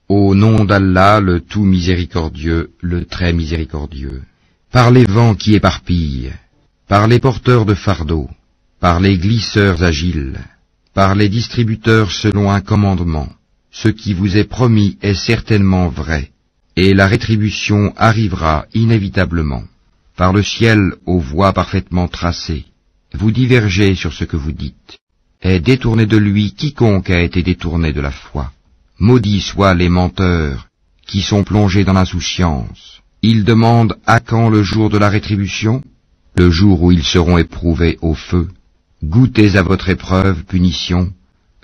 Au nom d'Allah, le tout miséricordieux, le très miséricordieux. Par les vents qui éparpillent, par les porteurs de fardeaux, par les glisseurs agiles, par les distributeurs selon un commandement, ce qui vous est promis est certainement vrai, et la rétribution arrivera inévitablement. Par le ciel aux voies parfaitement tracées, vous divergez sur ce que vous dites. Est détourné de lui quiconque a été détourné de la foi. Maudits soient les menteurs, qui sont plongés dans l'insouciance. Ils demandent à quand le jour de la rétribution, le jour où ils seront éprouvés au feu. Goûtez à votre épreuve, punition,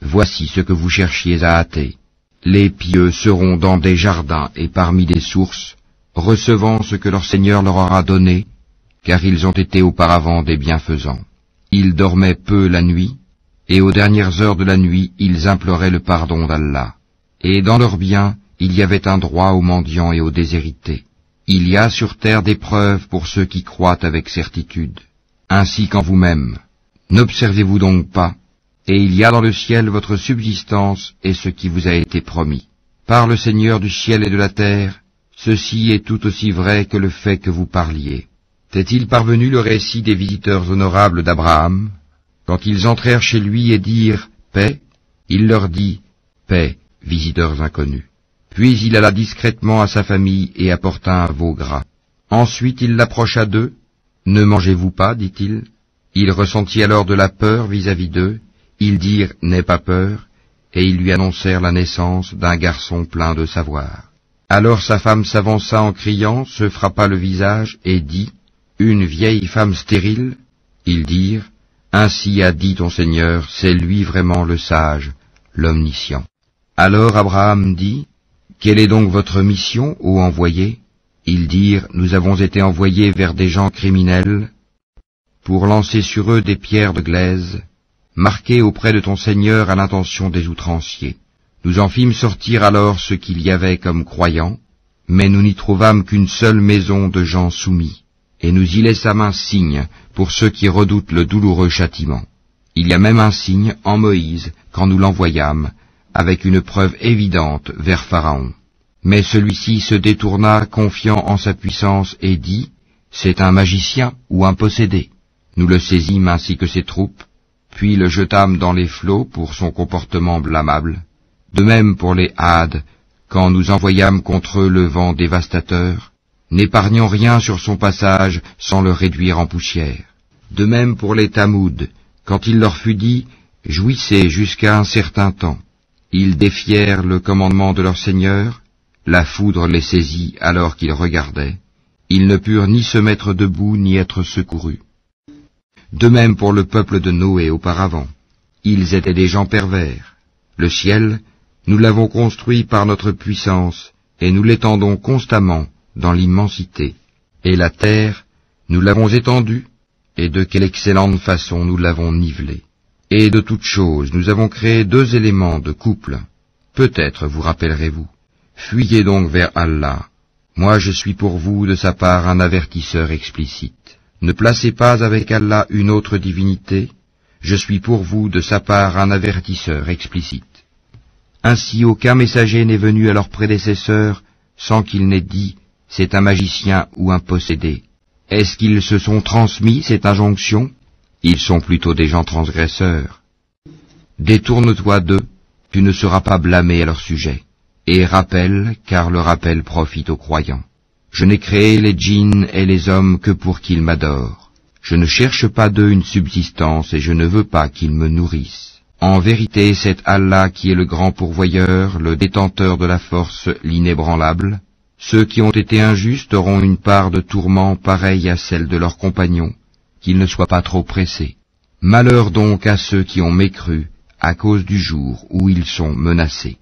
voici ce que vous cherchiez à hâter. Les pieux seront dans des jardins et parmi des sources, recevant ce que leur Seigneur leur aura donné, car ils ont été auparavant des bienfaisants. Ils dormaient peu la nuit, et aux dernières heures de la nuit, ils imploraient le pardon d'Allah. Et dans leurs biens, il y avait un droit aux mendiants et aux déshérités. Il y a sur terre des preuves pour ceux qui croient avec certitude, ainsi qu'en vous-même. N'observez-vous donc pas, et il y a dans le ciel votre subsistance et ce qui vous a été promis. Par le Seigneur du ciel et de la terre, ceci est tout aussi vrai que le fait que vous parliez. T'est-il parvenu le récit des visiteurs honorables d'Abraham? Quand ils entrèrent chez lui et dirent « Paix », il leur dit « Paix, visiteurs inconnus ». Puis il alla discrètement à sa famille et apporta un veau gras. Ensuite il l'approcha d'eux. « Ne mangez-vous pas, dit-il. » Il ressentit alors de la peur vis-à-vis d'eux. Ils dirent « N'aie pas peur », et ils lui annoncèrent la naissance d'un garçon plein de savoir. Alors sa femme s'avança en criant, se frappa le visage et dit « Une vieille femme stérile ?» Ils dirent « Ainsi a dit ton Seigneur, c'est lui vraiment le sage, l'omniscient. » Alors Abraham dit « Quelle est donc votre mission, ô envoyé ?» Ils dirent « Nous avons été envoyés vers des gens criminels pour lancer sur eux des pierres de glaise, marquées auprès de ton Seigneur à l'intention des outranciers. Nous en fîmes sortir alors ce qu'il y avait comme croyants, mais nous n'y trouvâmes qu'une seule maison de gens soumis, et nous y laissâmes un signe pour ceux qui redoutent le douloureux châtiment. Il y a même un signe en Moïse quand nous l'envoyâmes, avec une preuve évidente vers Pharaon. Mais celui-ci se détourna confiant en sa puissance et dit « C'est un magicien ou un possédé ». Nous le saisîmes ainsi que ses troupes, puis le jetâmes dans les flots pour son comportement blâmable. De même pour les Hades, quand nous envoyâmes contre eux le vent dévastateur, n'épargnant rien sur son passage sans le réduire en poussière. De même pour les Tamoud, quand il leur fut dit « Jouissez jusqu'à un certain temps ». Ils défièrent le commandement de leur Seigneur, la foudre les saisit alors qu'ils regardaient. Ils ne purent ni se mettre debout ni être secourus. De même pour le peuple de Noé auparavant, ils étaient des gens pervers. Le ciel, nous l'avons construit par notre puissance, et nous l'étendons constamment dans l'immensité. Et la terre, nous l'avons étendue, et de quelle excellente façon nous l'avons nivelée. Et de toutes choses, nous avons créé 2 éléments de couple. Peut-être vous rappellerez-vous. Fuyez donc vers Allah. Moi je suis pour vous de sa part un avertisseur explicite. Ne placez pas avec Allah une autre divinité, je suis pour vous de sa part un avertisseur explicite. Ainsi aucun messager n'est venu à leurs prédécesseurs sans qu'il n'ait dit « c'est un magicien ou un possédé ». Est-ce qu'ils se sont transmis cette injonction? Ils sont plutôt des gens transgresseurs. Détourne-toi d'eux, tu ne seras pas blâmé à leur sujet. Et rappelle, car le rappel profite aux croyants. Je n'ai créé les djinns et les hommes que pour qu'ils m'adorent. Je ne cherche pas d'eux une subsistance et je ne veux pas qu'ils me nourrissent. En vérité, c'est Allah qui est le grand pourvoyeur, le détenteur de la force, l'inébranlable. Ceux qui ont été injustes auront une part de tourment pareille à celle de leurs compagnons, qu'ils ne soient pas trop pressés. Malheur donc à ceux qui ont mécru à cause du jour où ils sont menacés.